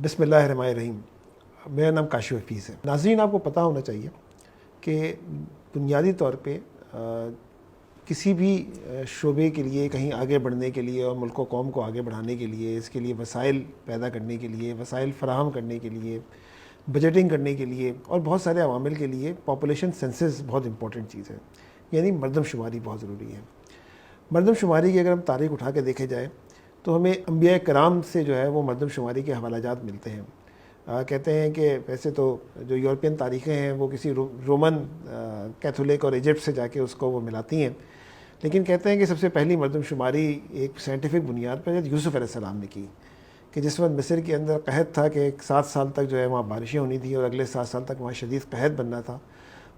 بسم اللہ الرحمن الرحیم. میرا نام کاشف حفیظ ہے. ناظرین، آپ کو پتہ ہونا چاہیے کہ بنیادی طور پہ کسی بھی شعبے کے لیے کہیں آگے بڑھنے کے لیے اور ملک و قوم کو آگے بڑھانے کے لیے، اس کے لیے وسائل پیدا کرنے کے لیے، وسائل فراہم کرنے کے لیے، بجٹنگ کرنے کے لیے اور بہت سارے عوامل کے لیے پاپولیشن سینسس بہت امپورٹنٹ چیز ہے. یعنی مردم شماری بہت ضروری ہے. مردم شماری کی اگر ہم تاریخ اٹھا کے دیکھے جائے تو ہمیں انبیاء کرام سے جو ہے وہ مردم شماری کے حوالہ جات ملتے ہیں. کہتے ہیں کہ ویسے تو جو یورپین تاریخیں ہیں وہ کسی رومن کیتھولک اور ایجپٹ سے جا کے اس کو وہ ملاتی ہیں، لیکن کہتے ہیں کہ سب سے پہلی مردم شماری ایک سائنٹیفک بنیاد پر یوسف علیہ السلام نے کی، کہ جس وقت مصر کے اندر قحط تھا کہ 7 سال تک جو ہے وہاں بارشیں ہونی تھی اور اگلے 7 سال تک وہاں شدید قحط بننا تھا.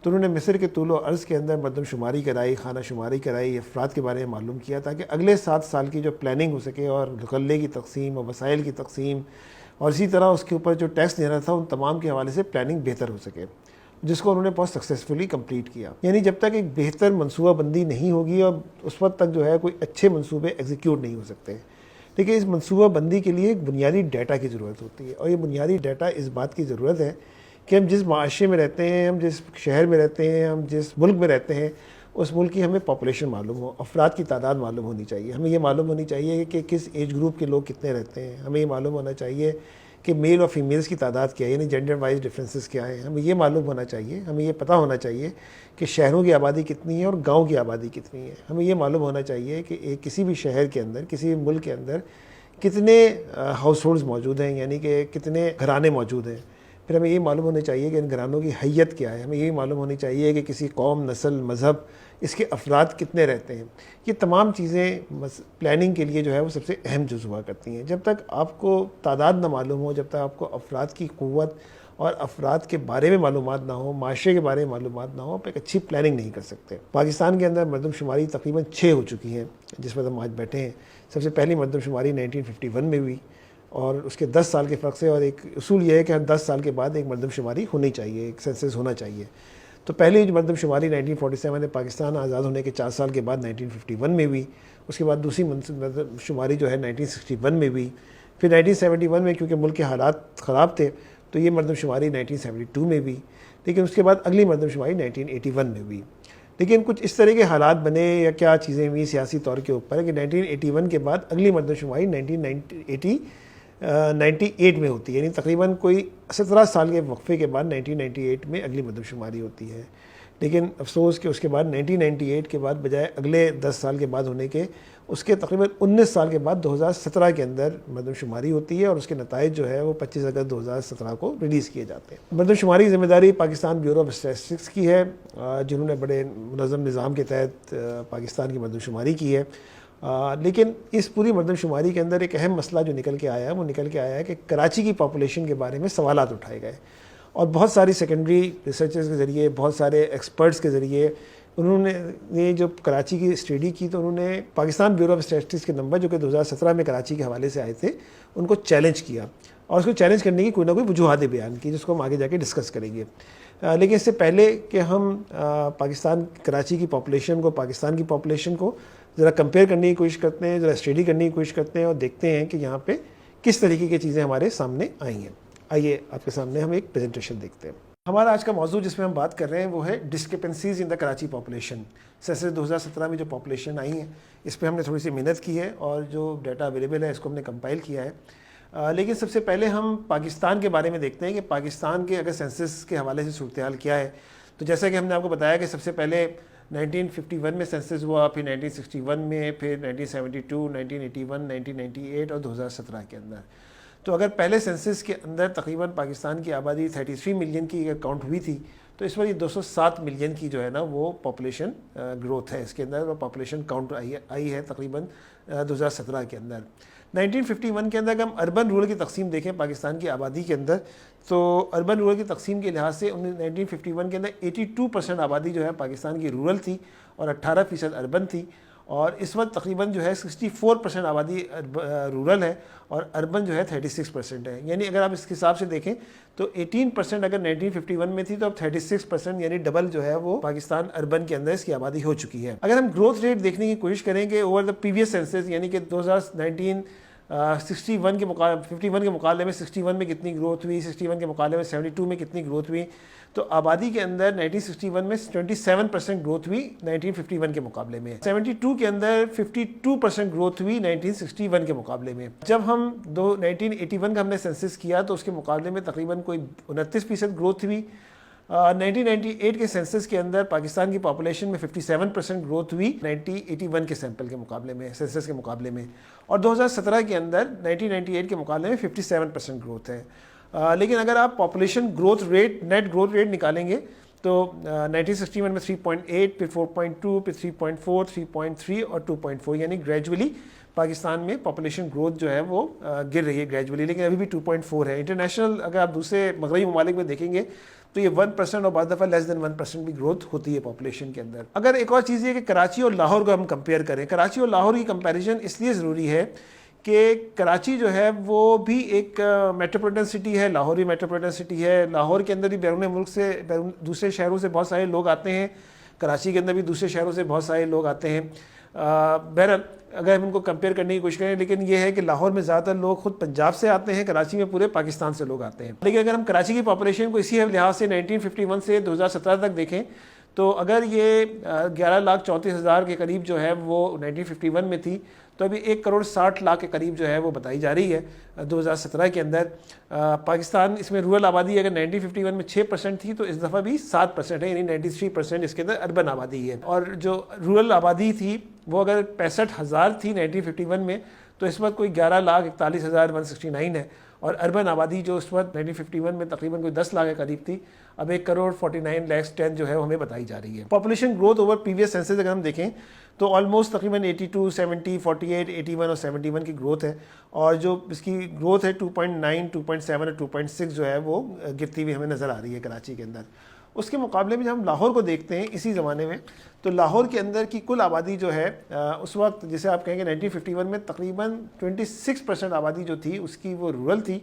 تو انہوں نے مصر کے طول و عرض کے اندر مردم شماری کرائی، خانہ شماری کرائی، افراد کے بارے میں معلوم کیا تاکہ اگلے 7 سال کی جو پلاننگ ہو سکے اور غلے کی تقسیم اور وسائل کی تقسیم اور اسی طرح اس کے اوپر جو ٹیکس دینا تھا ان تمام کے حوالے سے پلاننگ بہتر ہو سکے، جس کو انہوں نے بہت سکسیسفلی کمپلیٹ کیا. یعنی جب تک ایک بہتر منصوبہ بندی نہیں ہوگی اور اس وقت تک جو ہے کوئی اچھے منصوبے ایگزیکیوٹ نہیں ہو سکتے. لیکن اس منصوبہ بندی کے لیے ایک بنیادی ڈیٹا کی ضرورت ہوتی ہے، اور یہ بنیادی ڈیٹا اس بات کی ضرورت ہے کہ ہم جس معاشرے میں رہتے ہیں، ہم جس شہر میں رہتے ہیں، ہم جس ملک میں رہتے ہیں، اس ملک کی ہمیں پاپولیشن معلوم ہو، افراد کی تعداد معلوم ہونی چاہیے. ہمیں یہ معلوم ہونی چاہیے کہ کس ایج گروپ کے لوگ کتنے رہتے ہیں. ہمیں یہ معلوم ہونا چاہیے کہ میل اور فیمیلز کی تعداد کیا ہے، یعنی جینڈر وائز ڈفرینسز کیا ہیں. ہمیں یہ معلوم ہونا چاہیے، ہمیں یہ پتہ ہونا چاہیے کہ شہروں کی آبادی کتنی ہے اور گاؤں کی آبادی کتنی ہے. ہمیں یہ معلوم ہونا چاہیے کہ کسی بھی شہر کے اندر، کسی بھی ملک کے اندر کتنے ہاؤس ہولڈز موجود ہیں، یعنی کہ کتنے گھرانے موجود ہیں. پھر ہمیں یہ معلوم ہونا چاہیے کہ ان گھرانوں کی حیت کیا ہے. ہمیں یہ معلوم ہونی چاہیے کہ کسی قوم، نسل، مذہب، اس کے افراد کتنے رہتے ہیں. یہ تمام چیزیں پلاننگ کے لیے جو ہے وہ سب سے اہم جز ہوا کرتی ہیں. جب تک آپ کو تعداد نہ معلوم ہو، جب تک آپ کو افراد کی قوت اور افراد کے بارے میں معلومات نہ ہو، معاشرے کے بارے میں معلومات نہ ہو، آپ ایک اچھی پلاننگ نہیں کر سکتے. پاکستان کے اندر مردم شماری تقریباً 6 ہو چکی ہیں جس وقت ہم آج بیٹھے ہیں. سب سے پہلی مردم شماری 1951 میں ہوئی، اور اس کے 10 سال کے فرق سے، اور ایک اصول یہ ہے کہ ہر 10 سال کے بعد ایک مردم شماری ہونی چاہیے، ایک سینسس ہونا چاہیے. تو پہلی جو مردم شماری 1947 میں پاکستان آزاد ہونے کے 4 سال کے بعد 1951 میں ہوئی. اس کے بعد دوسری مردم شماری جو ہے 1961 میں ہوئی. پھر 1971 میں کیونکہ ملک کے حالات خراب تھے تو یہ مردم شماری 1972 میں ہوئی. لیکن اس کے بعد اگلی مردم شماری 1981 میں ہوئی. لیکن کچھ اس طرح کے حالات بنے یا کیا چیزیں ہوئی سیاسی طور کے اوپر کہ 1981 کے بعد اگلی مردم شماری 1998 میں ہوتی ہے. یعنی تقریباً کوئی 17 سال کے وقفے کے بعد 1998 میں اگلی مردم شماری ہوتی ہے. لیکن افسوس کہ اس کے بعد 1998 کے بعد بجائے اگلے 10 سال کے بعد ہونے کے، اس کے تقریباً 19 سال کے بعد 2017 کے اندر مردم شماری ہوتی ہے، اور اس کے نتائج جو ہے وہ 25 اگست 2017 کو ریلیز کیے جاتے ہیں. مردم شماری کی ذمہ داری پاکستان بیورو آف اسٹیٹسٹکس کی ہے، جنہوں نے بڑے منظم نظام کے تحت پاکستان کی مردم شماری کی ہے. لیکن اس پوری مردم شماری کے اندر ایک اہم مسئلہ جو نکل کے آیا ہے وہ نکل کے آیا ہے کہ کراچی کی پاپولیشن کے بارے میں سوالات اٹھائے گئے، اور بہت ساری سیکنڈری ریسرچرز کے ذریعے، بہت سارے ایکسپرٹس کے ذریعے انہوں نے جو کراچی کی اسٹڈی کی تو انہوں نے پاکستان بیورو آف اسٹیٹسٹکس کے نمبر جو کہ 2017 میں کراچی کے حوالے سے آئے تھے ان کو چیلنج کیا، اور اس کو چیلنج کرنے کی کوئی نہ کوئی وجوہاتیں بیان کی جس کو ہم آگے جا کے ڈسکس کریں گے. لیکن اس سے پہلے کہ ہم پاکستان کراچی کی پاپولیشن کو، پاکستان کی پاپولیشن کو ذرا کمپیئر کرنے کی کوشش کرتے ہیں، ذرا اسٹڈی کرنے کی کوشش کرتے ہیں اور دیکھتے ہیں کہ یہاں پہ کس طریقے کی چیزیں ہمارے سامنے آئی ہیں. آئیے آپ کے سامنے ہم ایک پریزنٹیشن دیکھتے ہیں. ہمارا آج کا موضوع جس میں ہم بات کر رہے ہیں وہ ہے ڈسکرپنسیز ان دا کراچی پاپولیشن. سینسس 2017 میں جو پاپولیشن آئی ہیں اس پہ ہم نے تھوڑی سی محنت کی ہے اور جو ڈیٹا اویلیبل ہے اس کو ہم نے کمپائل کیا ہے. لیکن سب سے پہلے ہم پاکستان کے بارے میں دیکھتے ہیں کہ پاکستان کے اگر سینسس کے حوالے سے صورتحال کیا ہے. تو جیسا کہ ہم نے آپ کو بتایا کہ سب سے پہلے 1951 میں سینسس ہوا، پھر 1961 میں، پھر 1972، 1981، 1998 اور 2017 کے اندر. تو اگر پہلے سینسس کے اندر تقریباً پاکستان کی آبادی 33 ملین کی کاؤنٹ ہوئی تھی تو اس وقت یہ 207 ملین کی جو ہے نا وہ پاپولیشن گروتھ ہے اس کے اندر، اور پاپولیشن کاؤنٹ آئی ہے تقریباً 2017 کے اندر. 1951 کے اندر اگر ہم اربن رورل کی تقسیم دیکھیں پاکستان کی آبادی کے اندر تو اربن رورل کی تقسیم کے لحاظ سے 1951 کے اندر 82% آبادی جو ہے پاکستان کی رورل تھی اور 18% اربن تھی. اور اس وقت تقریباً جو ہے 64% آبادی رورل ہے اور اربن جو ہے 36% ہے. یعنی اگر آپ اس کے حساب سے دیکھیں تو 18% اگر 1951 میں تھی تو اب 36% یعنی ڈبل جو ہے وہ پاکستان اربن کے اندر اس کی آبادی ہو چکی ہے. اگر ہم گروتھ ریٹ دیکھنے کی کوشش کریں کہ اوور دا پریویس سینسس یعنی کہ 2019 51 کے مقابلے میں 61 میں کتنی گروتھ ہوئی, 61 کے مقابلے میں 72 میں کتنی گروتھ ہوئی. تو آبادی کے اندر 1961 میں 27% گروتھ ہوئی 1951 کے مقابلے میں. 72 کے اندر 52% گروتھ ہوئی 1961 کے مقابلے میں. جب ہم 1981 کا ہم نے سینسس کیا تو اس کے مقابلے میں تقریباً کوئی 29% گروتھ ہوئی. 1998 کے سینسس کے اندر پاکستان کی پاپولیشن میں 57% گروتھ ہوئی 1981 کے سیمپل کے مقابلے میں, سینسس کے مقابلے میں. اور 2017 کے اندر 1998 کے مقابلے میں 57% گروتھ ہے. لیکن اگر آپ population growth rate, net growth rate نکالیں گے تو 1961 میں 3.8, پھر 4.2, پھر 3.4, 3.3 اور 2.4, یعنی گریجولی پاکستان میں پاپولیشن گروتھ جو ہے وہ گر رہی ہے گریجولی, لیکن ابھی بھی 2.4 ہے. انٹرنیشنل اگر آپ دوسرے مغربی ممالک میں دیکھیں گے تو یہ 1% اور بعض دفعہ لیس دین 1% بھی گروتھ ہوتی ہے پاپولیشن کے اندر. اگر ایک اور چیز یہ کہ کراچی اور لاہور کو ہم کمپیئر کریں, کراچی اور لاہور کی کمپیریزن اس لیے ضروری ہے کہ کراچی جو ہے وہ بھی ایک میٹروپولیٹن سٹی ہے, لاہور بھی میٹروپولیٹن سٹی ہے. لاہور کے اندر بھی بیرون ملک سے, دوسرے شہروں سے بہت سارے لوگ آتے ہیں, کراچی کے اندر بھی دوسرے شہروں سے بہت سارے لوگ آتے ہیں. بہرحال اگر ہم ان کو کمپیئر کرنے کی کوشش کریں, لیکن یہ ہے کہ لاہور میں زیادہ تر لوگ خود پنجاب سے آتے ہیں, کراچی میں پورے پاکستان سے لوگ آتے ہیں. لیکن اگر ہم کراچی کی پاپولیشن کو اسی لحاظ سے 1951 سے 2017 تک دیکھیں تو اگر یہ 11,34,000 کے قریب جو ہے وہ 1951 میں تھی, تو ابھی 1,60,00,000 کے قریب جو ہے وہ بتائی جا رہی ہے 2017 کے اندر. پاکستان اس میں رورل آبادی اگر 1951 میں 6% تھی تو اس دفعہ بھی 7% ہے, یعنی 93% اس کے اندر اربن آبادی ہے. اور جو رورل آبادی تھی وہ اگر 65,000 تھی 1951 میں, تو اس وقت کوئی 11,41,169 ہے. اور اربن آبادی جو اس وقت 1951 میں تقریباً کوئی 10 لاکھ کے قریب تھی, اب 1,49,10,000 جو ہے وہ ہمیں بتائی جا رہی ہے. Population growth over previous census اگر ہم دیکھیں تو آلموسٹ تقریباً 82, 70, 48, 81 اور 71 کی گروتھ ہے. اور جو اس کی گروتھ ہے 2.9, 2.7 اور 2.6 جو ہے وہ گرتی ہوئی ہمیں نظر آ رہی ہے کراچی کے اندر. اس کے مقابلے میں جب ہم لاہور کو دیکھتے ہیں اسی زمانے میں, تو لاہور کے اندر کی کل آبادی جو ہے اس وقت جسے آپ کہیں گے 1951 میں تقریباً 26% آبادی جو تھی اس کی وہ رورل تھی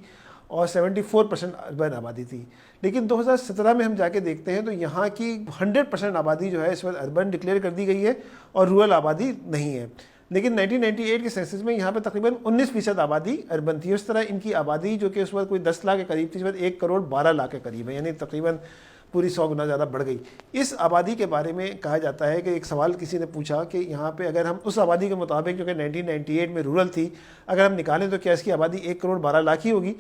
اور 74% اربن آبادی تھی. لیکن 2017 میں ہم جا کے دیکھتے ہیں تو یہاں کی 100% آبادی جو ہے اس وقت اربن ڈکلیئر کر دی گئی ہے اور رورل آبادی نہیں ہے. لیکن 1998 کے سینسس میں یہاں پہ تقریباً 19% آبادی اربن تھی. اس طرح ان کی آبادی جو کہ اس وقت کوئی 10 لاکھ کے قریب تھی, اس وقت 1,12,00,000 کے قریب ہے, یعنی تقریباً پوری 100 گنا زیادہ بڑھ گئی. اس آبادی کے بارے میں کہا جاتا ہے کہ ایک سوال کسی نے پوچھا کہ یہاں پہ اگر ہم اس آبادی کے مطابق جو کہ 1998 میں رورل تھی اگر ہم نکالیں تو کیا اس کی آبادی 1,12,00,000 ہی ہوگی؟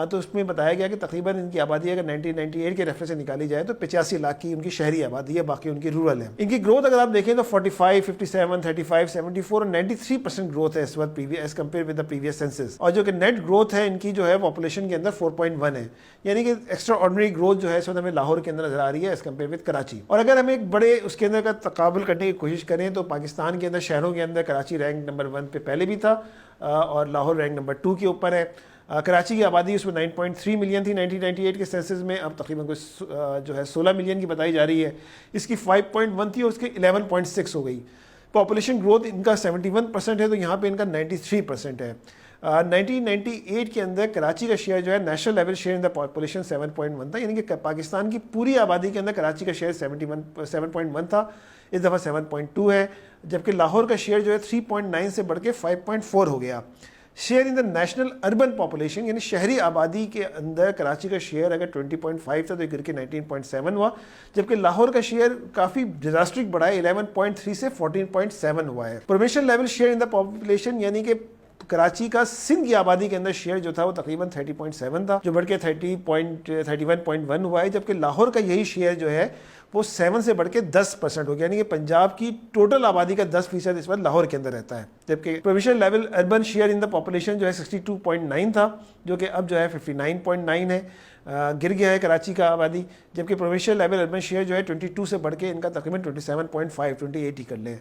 تو اس میں بتایا گیا کہ تقریباً ان کی آبادی اگر 1998 کے ریفرنس سے نکالی جائے تو 85 لاکھ کی ان کی شہری آبادی ہے, باقی ان کی رورل ہے. ان کی گروتھ اگر آپ دیکھیں تو 45, 57, 35, 74 اور 93% گروتھ ہے اس وقت as compare with the previous census. اور جو کہ نیٹ گروتھ ہے ان کی جو ہے پاپولیشن کے اندر 4.1 ہے, یعنی کہ ایکسٹرا آرڈنری گروتھ جو ہے اس وقت ہمیں لاہور کے اندر نظر آ رہی ہے ایز کمپیئر ود کراچی. اور اگر ہم ایک بڑے اس کے اندر کا تقابل کرنے کی کوشش کریں تو پاکستان کے اندر شہروں کے اندر کراچی رینک نمبر 1 پہ پہلے بھی تھا اور لاہور رینک نمبر 2 کے اوپر ہے. کراچی کی آبادی اس میں 9.3 ملین تھی 1998 کے سینسس میں, اب تقریباً کوئی جو ہے 16 ملین کی بتائی جا رہی ہے. اس کی 5.1 تھی اور اس کی 11.6 ہو گئی. پاپولیشن گروتھ ان کا 71% ہے تو یہاں پہ ان کا 93% ہے. 1998 کے اندر کراچی کا شیئر جو ہے national level share in the population 7.1 تھا, یعنی کہ پاکستان کی پوری آبادی کے اندر کراچی کا شیئر 7.1 تھا, اس دفعہ 7.2 ہے. جبکہ لاہور کا شیئر جو ہے 3.9 سے بڑھ کے 5.4 ہو گیا. شیئر ان دا نیشنل اربن پاپولیشن یعنی شہری آبادی کے اندر کراچی کا شیئر اگر 20.5 تھا تو گر کے 19.7 ہوا, جبکہ لاہور کا شیئر کافی ڈیزاسٹرک بڑھا ہے, 11.3 سے 14.7 ہوا ہے. Provincial level share in the population یعنی کہ کراچی کا سندھ کی آبادی کے اندر شیئر جو تھا وہ تقریباً 30.7 تھا, جو بڑھ کے 31.1 ہوا ہے, جبکہ لاہور کا یہی شیئر جو ہے وہ 7 سے بڑھ کے 10% ہو گیا, یعنی کہ پنجاب کی ٹوٹل آبادی کا 10% اس وقت لاہور کے اندر رہتا ہے. جبکہ provincial level urban share in the population جو ہے 62.9 تھا, جو کہ اب جو ہے 59.9 ہے, گر گیا ہے کراچی کا آبادی. جبکہ پروونشل لیول اربن شیئر جو ہے 22 سے بڑھ کے ان کا تقریباً 27.5 28 ہی کر لیں.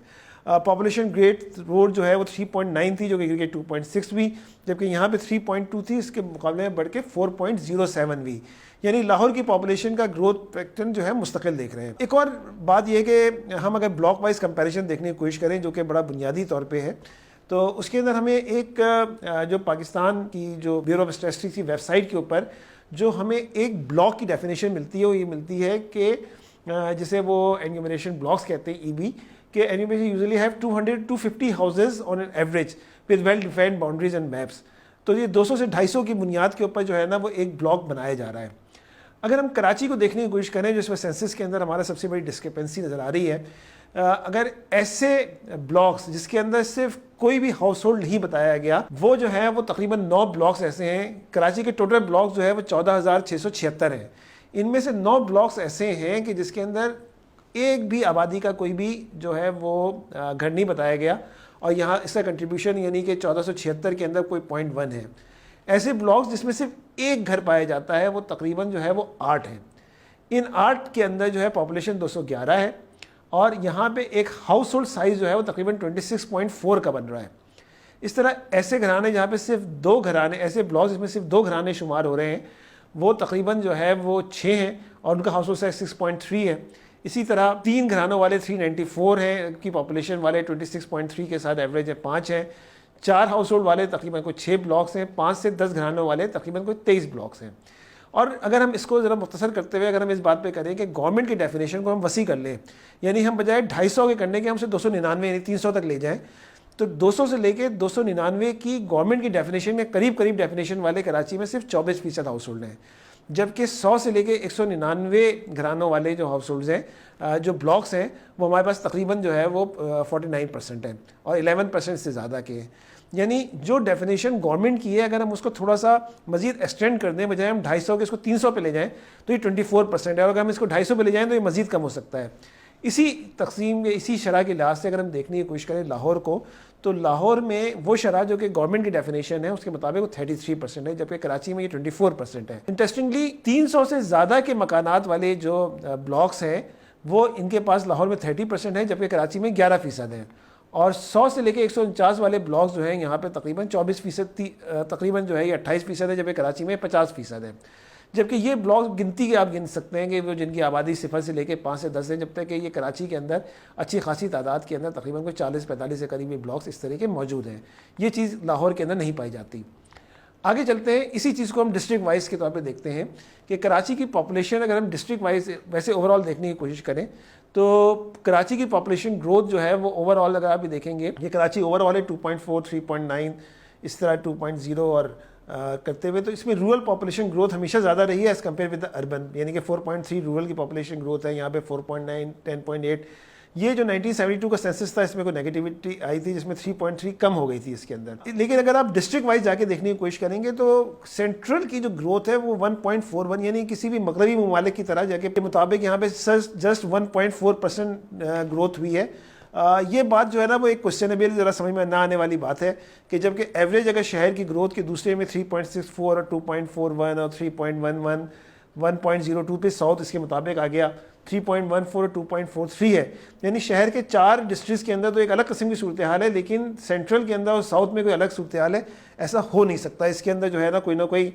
پاپولیشن گریٹ روڈ جو ہے وہ 3.9 تھی, جو کہ گر کے 2.6 ہوئی, جبکہ یہاں پہ 3.2 تھی, اس کے مقابلے میں بڑھ کے 4.07 ہوئی. یعنی لاہور کی پاپولیشن کا گروتھ پیٹرن جو ہے مستقل دیکھ رہے ہیں. ایک اور بات یہ کہ ہم اگر بلاک وائز کمپیریزن دیکھنے کی کوشش کریں جو کہ بڑا بنیادی طور پہ ہے, تو اس کے اندر ہمیں ایک جو پاکستان کی جو بیورو آف اسٹیٹسٹکس کی ویب سائٹ کے اوپر جو ہمیں ایک بلاک کی ڈیفینیشن ملتی ہے وہ یہ ملتی ہے کہ جسے وہ انیومریشن بلاکس کہتے ہیں EB, کہ enumeration usually have 200 to 250 houses on an average with well defined boundaries and maps. تو یہ 200 سے 250 کی بنیاد کے اوپر جو ہے نا وہ ایک بلاک بنایا جا رہا ہے. اگر ہم کراچی کو دیکھنے کی کوشش کریں جو اس میں سینسس کے اندر ہمارا سب سے بڑی ڈسکرپنسی نظر آ رہی ہے, اگر ایسے بلاکس جس کے اندر صرف کوئی بھی ہاؤس ہولڈ نہیں بتایا گیا, وہ جو ہے وہ تقریباً 9 بلاکس ایسے ہیں. کراچی کے ٹوٹل بلاکس جو ہے وہ 14,676 ہیں. ان میں سے 9 بلاکس ایسے ہیں کہ جس کے اندر ایک بھی آبادی کا کوئی بھی جو ہے وہ گھر نہیں بتایا گیا, اور یہاں اس کا کنٹریبیوشن یعنی کہ 1476 کے اندر کوئی 0.1 ہے. ایسے بلاکس جس میں صرف ایک گھر پایا جاتا ہے وہ تقریباً جو ہے وہ 8 ہیں. ان 8 کے اندر جو ہے پاپولیشن 211 ہے, اور یہاں پہ ایک ہاؤس ہولڈ سائز جو ہے وہ تقریباً 26.4 کا بن رہا ہے. اس طرح ایسے گھرانے جہاں پہ صرف 2 گھرانے, ایسے بلاکس جس میں صرف 2 گھرانے شمار ہو رہے ہیں, وہ تقریباً جو ہے وہ 6 ہیں, اور ان کا ہاؤس ہولڈ سائز 6.3 ہے. اسی طرح 3 گھرانوں والے 394 ہیں کی پاپولیشن والے 26.3 کے ساتھ ایوریج ہے 5 ہیں. 4 ہاؤس ہولڈ والے تقریباً کوئی 6 بلاکس ہیں. 5 سے 10 گھرانوں والے تقریباً کوئی 23 بلاکس ہیں. اور اگر ہم اس کو ذرا مختصر کرتے ہوئے اگر ہم اس بات پہ کریں کہ گورنمنٹ کی ڈیفینیشن کو ہم وسیع کر لیں, یعنی ہم بجائے 250 کے کرنے کے ہم سے 299 یعنی 300 تک لے جائیں, تو 200 سے لے کے 299 کی گورنمنٹ کی ڈیفینیشن میں قریب ڈیفینیشن والے کراچی میں صرف 24% ہاؤس ہولڈ ہیں, جبکہ 100 سے لے کے 199 گھرانوں والے جو ہاؤس ہولڈز ہیں, جو بلاکس ہیں, وہ ہمارے پاس تقریباً جو ہے وہ 49% ہیں, اور 11% سے زیادہ کے ہیں. یعنی جو ڈیفینیشن گورنمنٹ کی ہے اگر ہم اس کو تھوڑا سا مزید ایکسٹینڈ کر دیں, بجائے ہم 250 کے اس کو 300 پہ لے جائیں تو یہ 24% ہے, اور اگر ہم اس کو 250 پہ لے جائیں تو یہ مزید کم ہو سکتا ہے. اسی تقسیم یا اسی شرح کے لحاظ سے اگر ہم دیکھنے کی کوشش کریں لاہور کو, تو لاہور میں وہ شرح جو کہ گورنمنٹ کی ڈیفینیشن ہے اس کے مطابق وہ 33% ہے, جبکہ کراچی میں یہ 24% ہے. انٹرسٹنگلی 300 سے زیادہ کے مکانات والے جو بلاکس ہیں وہ ان کے پاس لاہور میں 30% ہے, جبکہ کراچی میں 11% ہے. اور 100 سے لے کے 149 والے بلاکس جو ہیں یہاں پہ تقریباً 24% تقریباً جو ہے یہ 28% ہے, جبکہ کراچی میں 50% ہے. جبکہ یہ بلاکس گنتی کے آپ گن سکتے ہیں کہ وہ جن کی آبادی 0 سے لے کے 5 سے 10 ہے, جب تک کہ یہ کراچی کے اندر اچھی خاصی تعداد کے اندر تقریباً کوئی 40-45 کے قریب یہ بلاکس اس طرح کے موجود ہیں. یہ چیز لاہور کے اندر نہیں پائی جاتی. آگے چلتے ہیں, اسی چیز کو ہم ڈسٹرکٹ وائز کے طور پہ دیکھتے ہیں کہ کراچی کی پاپولیشن اگر ہم ڈسٹرکٹ وائز ویسے اوور آل دیکھنے کی کوشش کریں تو کراچی کی پاپولیشن گروتھ جو ہے وہ اوور آل اگر آپ بھی دیکھیں گے, یہ کراچی اوور آل ہے 2.4 3.9 اس طرح 2.0 اور کرتے ہوئے, تو اس میں رورل پاپولیشن گروتھ ہمیشہ زیادہ رہی ہے ایز کمپیئر ود اربن, یعنی کہ 4.3 رورل کی پاپولیشن گروتھ ہے, یہاں پہ 4.9 10.8. یہ جو 1972 کا سینسس تھا اس میں کوئی نیگیٹیوٹی آئی تھی جس میں 3.3 کم ہو گئی تھی اس کے اندر. لیکن اگر آپ ڈسٹرکٹ وائز جا کے دیکھنے کی کوشش کریں گے تو سینٹرل کی جو گروتھ ہے وہ 1.41 یعنی کسی بھی مغربی ممالک کی طرح جگہ کے مطابق یہاں پہ جسٹ 1.4% گروتھ ہوئی ہے. یہ بات جو ہے نا وہ ایک کوشچنیبل ذرا سمجھ میں نہ آنے والی بات ہے کہ جبکہ ایوریج اگر شہر کی گروتھ کے دوسرے میں 3.64 اور 2.41 اور 3.11 1.02 پہ ساؤتھ اس کے مطابق آ گیا 3.14 اور 2.43 ہے, یعنی شہر کے 4 ڈسٹرکٹس کے اندر تو ایک الگ قسم کی صورتحال ہے, لیکن سینٹرل کے اندر اور ساؤتھ میں کوئی الگ صورتحال ہے, ایسا ہو نہیں سکتا. اس کے اندر جو ہے نا کوئی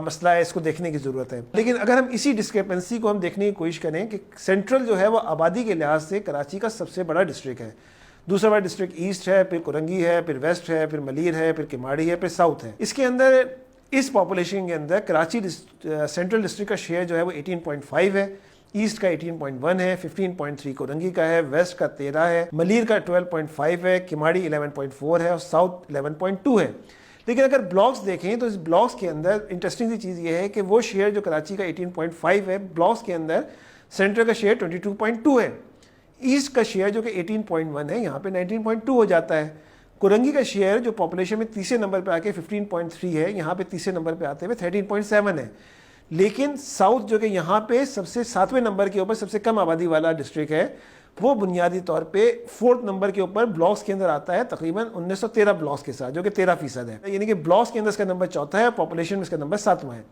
مسئلہ ہے, اس کو دیکھنے کی ضرورت ہے. لیکن اگر ہم اسی ڈسکرپنسی کو ہم دیکھنے کی کوشش کریں کہ سینٹرل جو ہے وہ آبادی کے لحاظ سے کراچی کا سب سے بڑا ڈسٹرکٹ ہے, دوسرا بڑا ڈسٹرکٹ ایسٹ ہے, پھر کرنگی ہے, پھر ویسٹ ہے, پھر ملیر ہے, پھر کماڑی ہے, پھر ساؤتھ ہے. اس کے اندر اس پاپولیشن کے اندر کراچی سینٹرل ڈسٹرکٹ کا شیئر جو ہے وہ 18.5 ہے, ایسٹ کا 18.1 ہے, 15.3 کرنگی کا ہے, ویسٹ کا 13 ہے, ملیر کا 12.5 ہے, کماڑی 11.4 ہے اور ساؤتھ 11.2 ہے. لیکن اگر بلاکس دیکھیں تو اس بلاکس کے اندر انٹرسٹنگ سی چیز یہ ہے کہ وہ شیئر جو کراچی کا 18.5 ہے, بلاکس کے اندر سینٹر کا شیئر 22.2 ہے, ایسٹ کا شیئر جو کہ 18.1 ہے یہاں پہ 19.2 ہو جاتا ہے, کرنگی کا شیئر جو پاپولیشن میں تیسرے نمبر پہ آ کے 15.3 ہے یہاں پہ تیسرے نمبر پہ آتے ہوئے 13.7 ہے. لیکن ساؤتھ جو کہ یہاں پہ سب سے 7ویں نمبر کے اوپر سب سے کم آبادی والا ڈسٹرکٹ ہے, وہ بنیادی طور پہ 4تھ نمبر کے اوپر بلاکس کے اندر آتا ہے تقریباً 1913 بلاکس کے ساتھ, جو کہ 13% ہے. یعنی کہ بلاکس کے اندر اس کا نمبر 4تھا ہے, پاپولیشن میں اس کا نمبر 7واں ہے.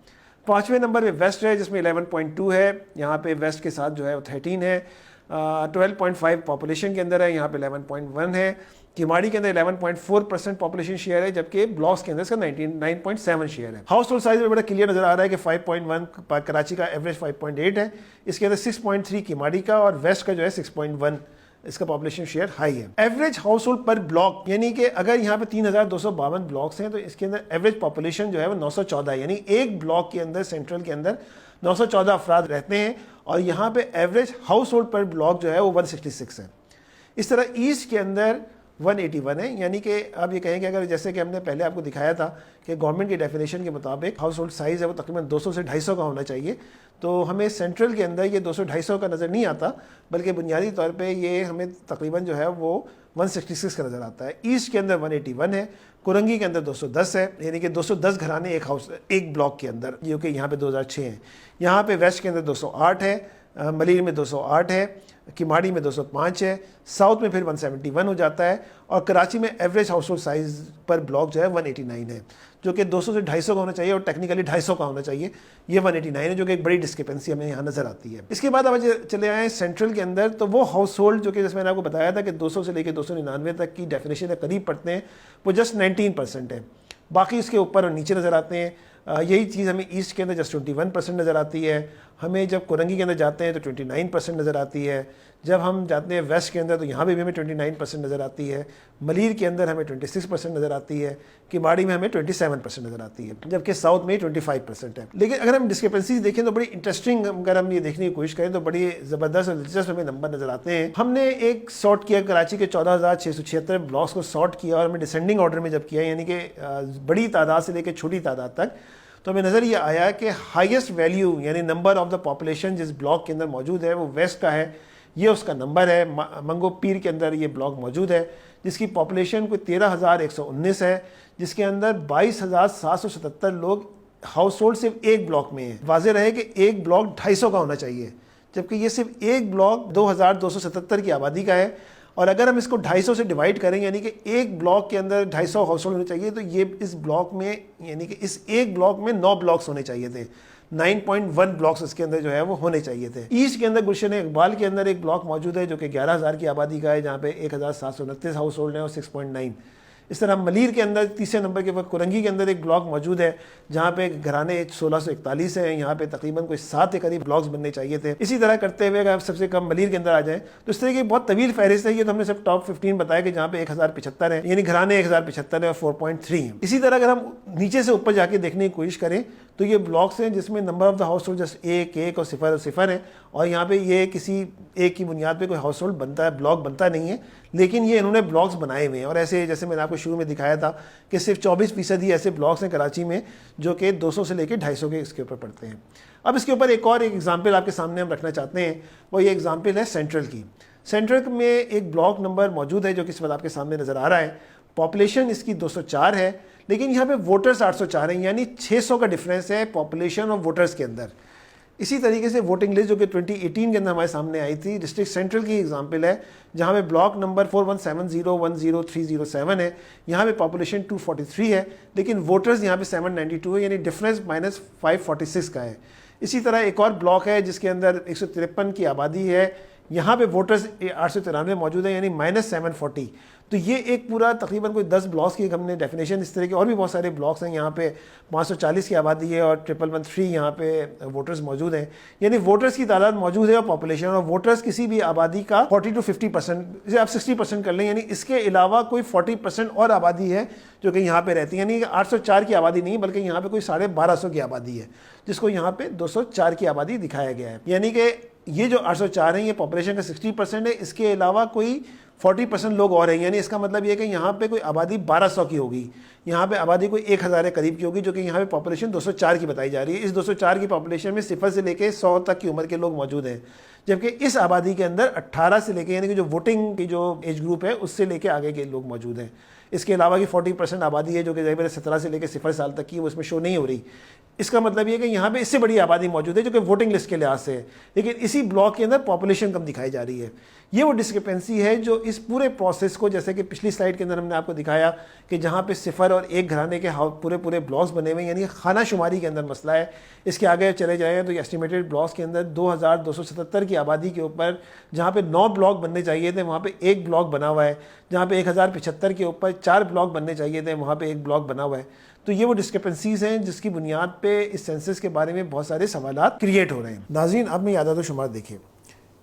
5ویں نمبر پہ ویسٹ ہے جس میں 11.2 ہے, یہاں پہ ویسٹ کے ساتھ جو ہے وہ 13 ہے. 12.5 پاپولیشن کے اندر ہے, یہاں پہ 11.1 ہے. کماڑی کے اندر 11.4% پاپولیشن شیئر ہے, جبکہ بلاکس کے اندر اس کا 9.7 شیئر ہے. ہاؤس ہولڈ سائز میں بڑا کلیئر نظر آ رہا ہے کہ 5.1 کراچی کا ایوریج 5.8 ہے, اس کے اندر 6.3 کماڑی کا اور ویسٹ کا جو ہے 6.1 اس کا پاپولیشن شیئر ہائی ہے. ایوریج ہاؤس ہولڈ پر بلاک یعنی کہ اگر یہاں پہ 3252 بلاکس ہیں تو اس کے اندر ایوریج پاپولیشن جو ہے وہ 914 ہے, یعنی ایک بلاک کے اندر سینٹرل کے اندر 914 افراد رہتے ہیں, اور یہاں پہ ایوریج ہاؤس ہولڈ پر بلاک جو ہے وہ 166 ہے. اس طرح ایسٹ کے اندر 181 ہے. یعنی کہ آپ یہ کہیں کہ اگر جیسے کہ ہم نے پہلے آپ کو دکھایا تھا کہ گورنمنٹ کی ڈیفینیشن کے مطابق ہاؤس ہولڈ سائز ہے وہ تقریباً 200 سے 250 کا ہونا چاہیے, تو ہمیں سینٹرل کے اندر یہ 200-250 کا نظر نہیں آتا, بلکہ بنیادی طور پہ یہ ہمیں تقریباً جو ہے وہ 166 کا نظر آتا ہے. ایسٹ کے اندر 181 ہے, کورنگی کے اندر 210 ہے, یعنی کہ 210 گھرانے ایک بلاک کے اندر, جو کہ یہاں پہ 2006 ہیں. یہاں پہ ویسٹ کے اندر 208 ہے, ملیر میں 208 ہے, کماڑی میں 205 ہے, ساؤتھ میں پھر 171 ہو جاتا ہے, اور کراچی میں ایوریج ہاؤس ہولڈ سائز پر بلاک جو ہے 189 ہے, جو کہ 200 سے 250 کا ہونا چاہیے اور ٹیکنیکلی 250 کا ہونا چاہیے. یہ 189 ہے, جو کہ ایک بڑی ڈسکرپنسی ہمیں یہاں نظر آتی ہے. اس کے بعد اب چلے آئیں سینٹرل کے اندر, تو وہ ہاؤس ہولڈ جو کہ جیسے میں نے آپ کو بتایا تھا کہ 200 سے لے کے 299 تک کی ڈیفینیشن کے قریب پڑتے ہیں, وہ جسٹ 19% ہے. باقی اس کے اوپر اور نیچے نظر آتے ہیں. یہی چیز ہمیں ایسٹ کے اندر جسٹ 21% نظر آتی ہے. ہمیں جب کورنگی کے اندر جاتے ہیں تو 29% نظر آتی ہے. جب ہم جاتے ہیں ویسٹ کے اندر تو یہاں پہ بھی ہمیں 29% نظر آتی ہے. ملیر کے اندر ہمیں 26% نظر آتی ہے. کماڑی میں ہمیں 27% نظر آتی ہے, جبکہ ساؤتھ میں 25% ہے. لیکن اگر ہم ڈسکرپنسیز دیکھیں تو بڑی انٹرسٹنگ, اگر ہم یہ دیکھنے کی کوشش کریں تو بڑی زبردست اور دلچسپ ہمیں نمبر نظر آتے ہیں. ہم نے ایک سارٹ کیا کراچی کے 14,676 بلاکس کو سارٹ کیا, اور ہمیں ڈسینڈنگ آرڈر میں جب کیا, یعنی کہ بڑی تعداد سے لے کے چھوٹی تعداد تک, تو ہمیں نظر یہ آیا کہ ہائیسٹ ویلیو یعنی نمبر آف دا پاپولیشن جس بلاک کے اندر موجود ہے وہ ویسٹ کا ہے. یہ اس کا نمبر ہے. منگو پیر کے اندر یہ بلاک موجود ہے جس کی پاپولیشن کوئی 13,119 ہے, جس کے اندر 22,777 لوگ ہاؤس ہولڈ صرف ایک بلاک میں ہیں. واضح رہے کہ ایک بلاک 250 کا ہونا چاہیے, جبکہ یہ صرف ایک بلاک 2,277 کی آبادی کا ہے. اور اگر ہم اس کو 250 سے ڈیوائڈ کریں, یعنی کہ ایک بلاک کے اندر 250 ہاؤس ہولڈ ہونے چاہیے, تو یہ اس بلاک میں یعنی کہ اس ایک بلاک میں 9 بلاکس ہونے چاہیے تھے. 9.1 بلاکس اس کے اندر جو ہے وہ ہونے چاہیے تھے. ایسٹ کے اندر گلشن اقبال کے اندر ایک بلاک موجود ہے جو کہ 11,000 کی آبادی کا ہے, جہاں پہ 1,729 ہاؤس ہولڈ ہیں اور 6.9. اس طرح ملیر کے اندر تیسرے نمبر کے وقت کورنگی کے اندر ایک بلاک موجود ہے جہاں پہ گھرانے 1641 ہیں, یہاں پہ تقریباً کوئی 7 کے قریب بلاکس بننے چاہیے تھے. اسی طرح کرتے ہوئے اگر سب سے کم ملیر کے اندر آ جائیں تو اس طرح کی بہت طویل فہرست ہے. یہ تو ہم نے صرف ٹاپ 15 بتایا کہ جہاں پہ 1075 ہیں, یعنی گھرانے 1075 ہیں اور 4.3 ہیں. اسی طرح اگر ہم نیچے سے اوپر جا کے دیکھنے کی کوشش کریں تو یہ بلاکس ہیں جس میں number of the house hold just 1 اور 0 ہے, اور یہاں پہ یہ کسی ایک کی بنیاد پہ کوئی ہاؤس ہولڈ بنتا ہے, بلاک بنتا نہیں ہے, لیکن یہ انہوں نے بلاکس بنائے ہوئے ہیں. اور ایسے جیسے میں نے آپ کو شروع میں دکھایا تھا کہ صرف 24% ہی ایسے بلاکس ہیں کراچی میں جو کہ 200 سے لے کے 250 کے اس کے اوپر پڑتے ہیں. اب اس کے اوپر ایک ایگزامپل آپ کے سامنے ہم رکھنا چاہتے ہیں, وہ یہ ایگزامپل ہے سینٹرل کی. سینٹرل میں ایک بلاک نمبر موجود ہے جو کہ اس وقت آپ کے سامنے نظر آ رہا ہے. پاپولیشن اس کی 204 ہے, لیکن یہاں پہ ووٹرز 804 ہیں, یعنی 600 کا ڈفرینس ہے پاپولیشن اور ووٹرز کے اندر. اسی طریقے سے ووٹنگ لسٹ جو کہ 2018 کے اندر ہمارے سامنے آئی تھی, ڈسٹرکٹ سینٹرل کی ایگزامپل ہے جہاں پہ بلاک نمبر 4170100307 ہے, یہاں پہ پاپولیشن 243 ہے, لیکن ووٹرز یہاں پہ 792 ہے, یعنی ڈفرینس -546 کا ہے. اسی طرح ایک اور بلاک ہے جس کے اندر 153 کی آبادی ہے, یہاں پہ ووٹرز 893 موجود ہیں, یعنی -740. تو یہ ایک پورا تقریباً کوئی 10 بلاکس کی ہم نے ڈیفینیشن, اس طرح کے اور بھی بہت سارے بلاکس ہیں. یہاں پہ 540 کی آبادی ہے اور 1113 یہاں پہ ووٹرز موجود ہیں, یعنی ووٹرز کی تعداد موجود ہے اور پاپولیشن, اور ووٹرز کسی بھی آبادی کا 40 to 50%, اسے آپ 60% کر لیں, یعنی اس کے علاوہ کوئی 40% اور آبادی ہے جو کہ یہاں پہ رہتی ہے. یعنی 804 کی آبادی نہیں بلکہ یہاں پہ کوئی 1250 کی آبادی ہے, جس کو یہاں پہ 204 کی آبادی دکھایا گیا ہے. یعنی کہ یہ جو 804 ہیں یہ پاپولیشن کا 60% ہے, اس کے علاوہ کوئی 40% لوگ اور ہیں, یعنی اس کا مطلب یہ ہے کہ یہاں پہ کوئی آبادی 1200 کی ہوگی, یہاں پہ آبادی کوئی 1000 کے قریب کی ہوگی, جو کہ یہاں پہ پاپولیشن 204 کی بتائی جا رہی ہے. اس 204 کی پاپولیشن میں 0 سے لے کے 100 تک کی عمر کے لوگ موجود ہیں, جبکہ اس آبادی کے اندر 18 سے لے کے یعنی کہ جو ووٹنگ کی جو ایج گروپ ہے اس سے لے کے آگے کے لوگ موجود ہیں. اس کے علاوہ کی 40% آبادی ہے جو کہ 17 سے لے کے 0 سال تک کی, وہ اس میں شو نہیں ہو رہی. اس کا مطلب یہ کہ یہاں پہ اس سے بڑی آبادی موجود ہے جو کہ ووٹنگ لسٹ کے لحاظ سے ہے, لیکن اسی بلاک کے اندر پاپولیشن کم دکھائی جا رہی ہے. یہ وہ ڈسکرپنسی ہے جو اس پورے پروسیس کو, جیسے کہ پچھلی سلائیڈ کے اندر ہم نے آپ کو دکھایا کہ جہاں پہ 0 اور 1 گھرانے کے پورے بلاکس بنے ہوئے ہیں, یعنی خانہ شماری کے اندر مسئلہ ہے. اس کے آگے چلے جائیں تو یہ ایسٹیمیٹڈ بلاکس کے اندر 2277 کی آبادی کے اوپر جہاں پہ 9 بلاک بننے چاہیے تھے وہاں پہ 1 بلاک بنا ہوا ہے, جہاں پہ 1075 کے اوپر 4 بلاک بننے چاہیے تھے وہاں پہ 1 بلاک بنا ہوا ہے. تو یہ وہ ڈسکرپنسیز ہیں جس کی بنیاد پہ اس سینسس کے بارے میں بہت سارے سوالات کریٹ ہو رہے ہیں. ناظرین, اب میں اعداد و شمار دیکھیں.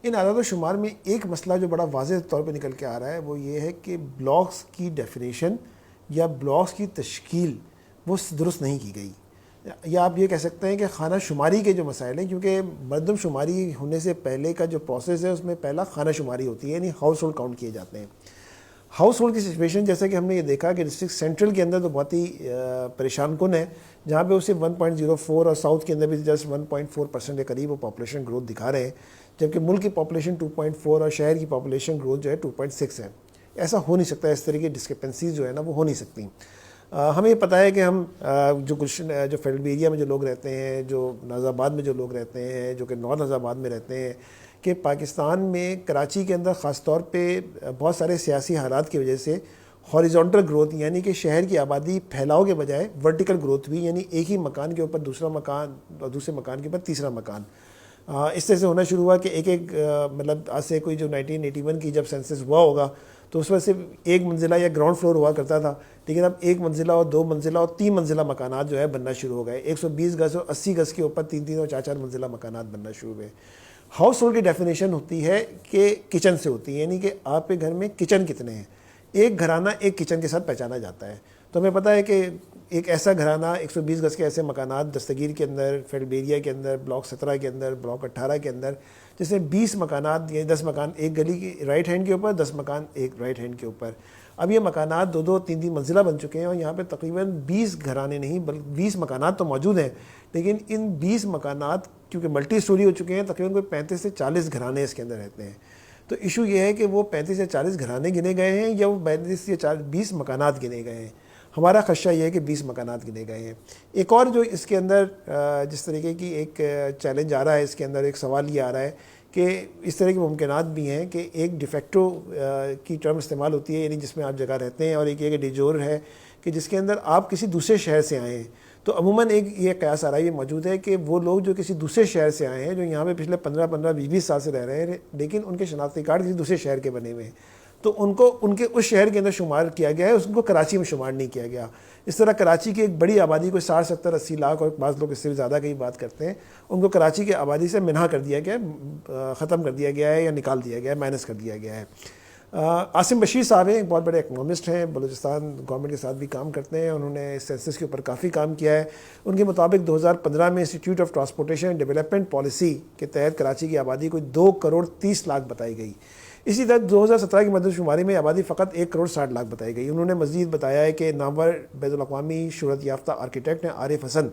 ان اعداد و شمار میں ایک مسئلہ جو بڑا واضح طور پہ نکل کے آ رہا ہے وہ یہ ہے کہ بلاکس کی ڈیفینیشن یا بلاکس کی تشکیل وہ درست نہیں کی گئی, یا آپ یہ کہہ سکتے ہیں کہ خانہ شماری کے جو مسائل ہیں, کیونکہ مردم شماری ہونے سے پہلے کا جو پروسیس ہے اس میں پہلا خانہ شماری ہوتی ہے, یعنی ہاؤس ہولڈ کاؤنٹ کیے جاتے ہیں. ہاؤس ہولڈ کی سچویشن جیسا کہ ہم نے یہ دیکھا کہ ڈسٹرکٹ سینٹرل کے اندر تو بہت ہی پریشان کن ہے، جہاں پہ وہ صرف 1.04 اور ساؤتھ کے اندر بھی جسٹ 1.4% کے قریب وہ پاپولیشن گروتھ دکھا رہے ہیں، جبکہ ملک کی پاپولیشن 2.4 اور شہر کی پاپولیشن گروتھ جو ہے 2.6 ہے. ایسا ہو نہیں سکتا، اس طرح کی ڈسکرپنسیز جو ہے نا وہ ہو نہیں سکتی. ہمیں یہ پتہ ہے کہ ہم جو فیڈرل ایریا میں جو لوگ رہتے ہیں، جو نازی آباد میں جو لوگ رہتے ہیں، جو کہ نارتھ نازی آباد میں رہتے ہیں، کہ پاکستان میں کراچی کے اندر خاص طور پہ بہت سارے سیاسی حالات کی وجہ سے ہاریزونٹل گروتھ، یعنی کہ شہر کی آبادی پھیلاؤ کے بجائے ورٹیکل گروتھ ہوئی، یعنی ایک ہی مکان کے اوپر دوسرا مکان اور دوسرے مکان کے اوپر تیسرا مکان. اس طرح سے ہونا شروع ہوا کہ ایک مطلب آج سے کوئی جو 1981 کی جب سینسس ہوا ہوگا تو اس میں صرف ایک منزلہ یا گراؤنڈ فلور ہوا کرتا تھا، لیکن اب ایک منزلہ اور دو منزلہ اور تین منزلہ مکانات جو ہے بننا شروع ہو گئے. 120 گز اور 80 گز کے اوپر 3 اور 4 منزلہ مکانات بننا شروع ہوئے. ہاؤس ہولڈ کی ڈیفینیشن ہوتی ہے کہ کچن سے ہوتی ہے، یعنی کہ آپ کے گھر میں کچن کتنے ہیں. ایک گھرانہ ایک کچن کے ساتھ پہچانا جاتا ہے. تو ہمیں پتہ ہے کہ ایک ایسا گھرانہ 120 گز کے ایسے مکانات دستگیر کے اندر، فیڈرل ایریا کے اندر، بلاک 17 کے اندر، بلاک 18 کے اندر، جس میں 20 مکانات یا 10 مکان ایک گلی کی رائٹ ہینڈ کے اوپر، 10 مکان ایک رائٹ ہینڈ کے اوپر. اب یہ مکانات 2 3 منزلہ بن چکے ہیں، اور یہاں پہ تقریباً 20 گھرانے نہیں بلکہ 20 مکانات تو موجود ہیں، لیکن ان 20 مکانات کیونکہ ملٹی سٹوری ہو چکے ہیں، تقریباً کوئی 35 سے 40 گھرانے اس کے اندر رہتے ہیں. تو ایشو یہ ہے کہ وہ 35 سے 40 گھرانے گنے گئے ہیں یا وہ 35 یا 20 مکانات گنے گئے ہیں. ہمارا خدشہ یہ ہے کہ 20 مکانات گنے گئے ہیں. ایک اور جو اس کے اندر جس طریقے کی ایک چیلنج آ رہا ہے، اس کے اندر ایک سوال یہ آ رہا ہے کہ اس طرح کے ممکنات بھی ہیں کہ ایک ڈیفیکٹو کی ٹرم استعمال ہوتی ہے، یعنی جس میں آپ جگہ رہتے ہیں، اور ایک یہ کہ ڈیجور ہے کہ جس کے اندر آپ کسی دوسرے شہر سے آئے ہیں. تو عموماً ایک یہ قیاس آرائی موجود ہے کہ وہ لوگ جو کسی دوسرے شہر سے آئے ہیں، جو یہاں پہ پچھلے 15 20 سال سے رہ رہے ہیں، لیکن ان کے شناختی کارڈ کسی دوسرے شہر کے بنے ہوئے ہیں، تو ان کو ان کے اس شہر کے اندر شمار کیا گیا ہے، ان کو کراچی میں شمار نہیں کیا گیا. اس طرح کراچی کی ایک بڑی آبادی کوئی 60 70 80 لاکھ، اور بعض لوگ اس سے بھی زیادہ کی بات کرتے ہیں، ان کو کراچی کی آبادی سے منہا کر دیا گیا ہے، ختم کر دیا گیا ہے یا نکال دیا گیا ہے، مائنس کر دیا گیا ہے. عاصم بشیر صاحب ہیں، ایک بہت بڑے اکنامسٹ ہیں، بلوچستان گورنمنٹ کے ساتھ بھی کام کرتے ہیں، انہوں نے سینسس کے اوپر کافی کام کیا ہے. ان کے مطابق 2015 میں institute of transportation and development policy کے تحت کراچی کی آبادی کوئی 2 کروڑ 30 لاکھ بتائی گئی. اسی طرح 2017 کی مردم شماری میں آبادی فقط 1 کروڑ 60 لاکھ بتائی گئی. انہوں نے مزید بتایا ہے کہ نامور بین الاقوامی شہرت یافتہ آرکیٹیکٹ ہیں عارف حسن،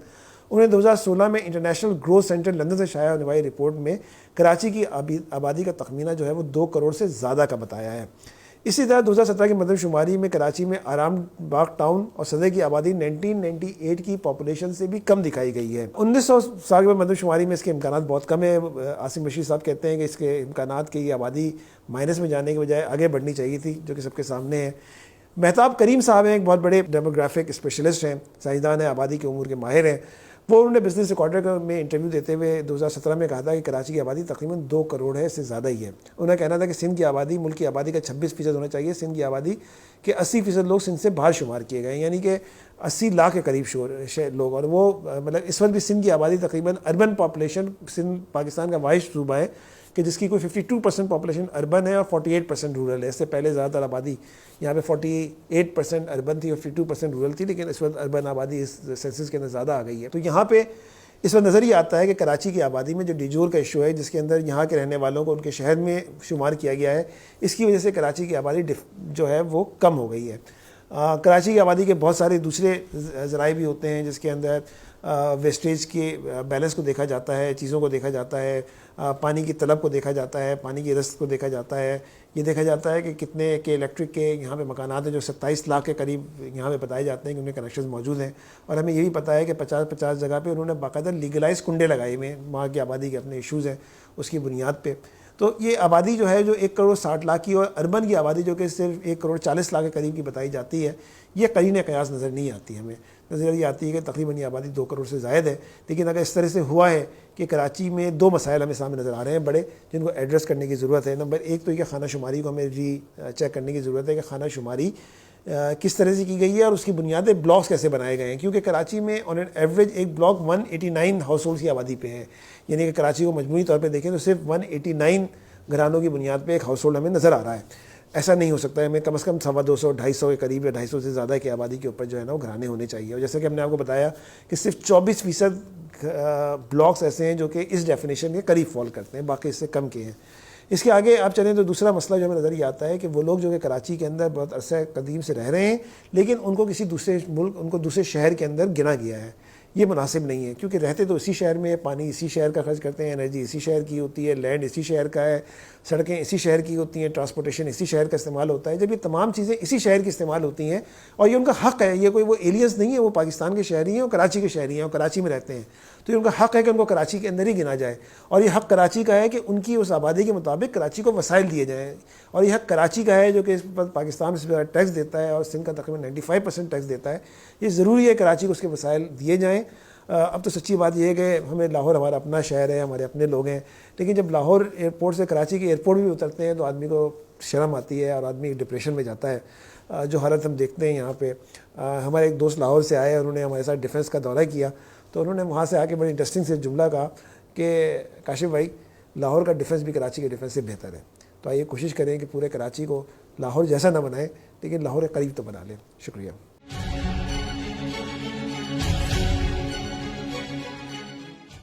انہوں نے 2016 میں انٹرنیشنل گروتھ سینٹر لندن سے شائع ہونے والی رپورٹ میں کراچی کی آبادی کا تخمینہ جو ہے وہ 2 کروڑ سے زیادہ کا بتایا ہے. اسی طرح 2017 کی مردم شماری میں کراچی میں آرام باغ ٹاؤن اور صدر کی آبادی 1998 کی پاپولیشن سے بھی کم دکھائی گئی ہے. 1900 سال کی مردم شماری میں اس کے امکانات بہت کم ہیں. عاصم بشیر صاحب کہتے ہیں کہ اس کے امکانات کی آبادی مائنس میں جانے کے بجائے آگے بڑھنی چاہیے تھی، جو کہ سب کے سامنے ہے. مہتاب کریم صاحب ہیں، ایک بہت بڑے ڈیموگرافک اسپیشلسٹ ہیں، سائنسدان ہیں، آبادی کے امور کے ماہر ہیں. وہ انہوں نے بزنس ریکارڈر میں انٹرویو دیتے ہوئے 2017 میں کہا تھا کہ کراچی کی آبادی تقریباً 2 کروڑ ہے، اس سے زیادہ ہی ہے. انہوں نے کہنا تھا کہ سندھ کی آبادی ملک کی آبادی کا 26% ہونا چاہیے. سندھ کی آبادی کے 80% لوگ سندھ سے باہر شمار کیے گئے ہیں، یعنی کہ 80 لاکھ کے قریب لوگ. اور وہ مطلب اس وقت بھی سندھ کی آبادی تقریباً اربن پاپولیشن، سندھ پاکستان کا واحد صوبہ ہے کہ جس کی کوئی 52% پاپولیشن اربن ہے اور 48% رورل ہے. اس سے پہلے زیادہ تر آبادی یہاں پہ 48% اربن تھی اور 52% رورل تھی، لیکن اس وقت اربن آبادی اس سینسس کے اندر زیادہ آ گئی ہے. تو یہاں پہ اس وقت نظر یہ آتا ہے کہ کراچی کی آبادی میں جو ڈیجور کا ایشو ہے، جس کے اندر یہاں کے رہنے والوں کو ان کے شہر میں شمار کیا گیا ہے، اس کی وجہ سے کراچی کی آبادی جو ہے وہ کم ہو گئی ہے. کراچی کی آبادی کے بہت سارے دوسرے ذرائع بھی ہوتے ہیں، جس کے اندر ویسٹیج کے بیلنس کو دیکھا جاتا ہے، چیزوں کو دیکھا جاتا ہے، پانی کی طلب کو دیکھا جاتا ہے، پانی کی رسد کو دیکھا جاتا ہے. یہ دیکھا جاتا ہے کہ کتنے کے الیکٹرک کے یہاں پہ مکانات ہیں جو 27 لاکھ کے قریب یہاں پہ بتائے جاتے ہیں کہ ان میں کنیکشنز موجود ہیں. اور ہمیں یہ بھی پتہ ہے کہ 50 جگہ پہ انہوں نے باقاعدہ لیگلائز کنڈے لگائے ہوئے ہیں. وہاں کی آبادی کے اپنے ایشوز ہیں اس کی بنیاد پہ. تو یہ آبادی جو ہے جو 1 کروڑ 60 لاکھ کی، اور اربن کی آبادی جو کہ صرف 1 کروڑ 40 لاکھ کے قریب کی بتائی جاتی ہے، یہ قرین قیاس نظر نہیں آتی. ہمیں نظر یہ آتی ہے کہ تقریباً یہ آبادی 2 کروڑ سے زائد ہے. لیکن اگر اس طرح سے ہوا ہے کہ کراچی میں 2 مسائل ہمیں سامنے نظر آ رہے ہیں بڑے، جن کو ایڈریس کرنے کی ضرورت ہے. نمبر 1 تو یہ خانہ شماری کو ہمیں چیک کرنے کی ضرورت ہے کہ خانہ شماری کس طرح سے کی گئی ہے اور اس کی بنیادیں بلاکس کیسے بنائے گئے ہیں. کیونکہ کراچی میں آن این ایوریج ایک بلاک 189 ہاؤس ہولڈس کی آبادی پہ ہے، یعنی کہ کراچی کو مجموعی طور پہ دیکھیں تو صرف 189 گھرانوں کی بنیاد پہ ایک ہاؤس ہولڈ ہمیں نظر آ رہا ہے. ایسا نہیں ہو سکتا ہے. ہمیں کم از کم 250 250 کے قریب یا 250 سے زیادہ کی آبادی کے اوپر جو ہے نا وہ گھرانے ہونے چاہیے. اور جیسے کہ ہم نے آپ کو بتایا کہ صرف 24% بلاکس ایسے ہیں جو کہ اس ڈیفینیشن کے قریب فال کرتے ہیں، باقی اس سے کم کے ہیں. اس کے آگے آپ چلیں تو دوسرا مسئلہ جو ہمیں نظر یہ آتا ہے کہ وہ لوگ جو کہ کراچی کے اندر بہت عرصہ قدیم سے رہ رہے ہیں لیکن ان کو کسی دوسرے ملک، ان کو دوسرے شہر کے اندر گنا گیا ہے. یہ مناسب نہیں ہے کیونکہ رہتے تو اسی شہر میں، پانی اسی شہر کا خرچ کرتے ہیں، انرجی اسی شہر کی ہوتی ہے، لینڈ اسی شہر کا ہے، سڑکیں اسی شہر کی ہوتی ہیں، ٹرانسپورٹیشن اسی شہر کا استعمال ہوتا ہے. جب یہ تمام چیزیں اسی شہر کی استعمال ہوتی ہیں اور یہ ان کا حق ہے، یہ کوئی وہ ایلینز نہیں ہے، وہ پاکستان کے شہری ہیں، وہ کراچی کے شہری ہیں اور کراچی میں رہتے ہیں، تو یہ ان کا حق ہے کہ ان کو کراچی کے اندر ہی گنا جائے. اور یہ حق کراچی کا ہے کہ ان کی اس آبادی کے مطابق کراچی کو وسائل دیے جائیں. اور یہ حق کراچی کا ہے جو کہ اس پر پاکستان سے ٹیکس دیتا ہے اور سندھ کا تقریباً 95% ٹیکس دیتا ہے. یہ ضروری ہے کراچی کو اس کے وسائل دیے جائیں. اب تو سچی بات یہ ہے کہ ہمیں لاہور ہمارا اپنا شہر ہے، ہمارے اپنے لوگ ہیں، لیکن جب لاہور ایئرپورٹ سے کراچی کے ایئرپورٹ بھی اترتے ہیں تو آدمی کو شرم آتی ہے اور آدمی ڈپریشن میں جاتا ہے. جو حالت ہم دیکھتے ہیں یہاں پہ. ہمارے ایک دوست لاہور سے آئے، انہوں نے ہمارے ساتھ ڈیفنس کا دورہ کیا، تو انہوں نے وہاں سے آ کے بڑی انٹرسٹنگ سے جملہ کہا کہ کاشف بھائی لاہور کا ڈیفنس بھی کراچی کے ڈیفنس سے بہتر ہے. تو آئیے کوشش کریں کہ پورے کراچی کو لاہور جیسا نہ بنائیں لیکن لاہور کے قریب تو بنا لیں. شکریہ.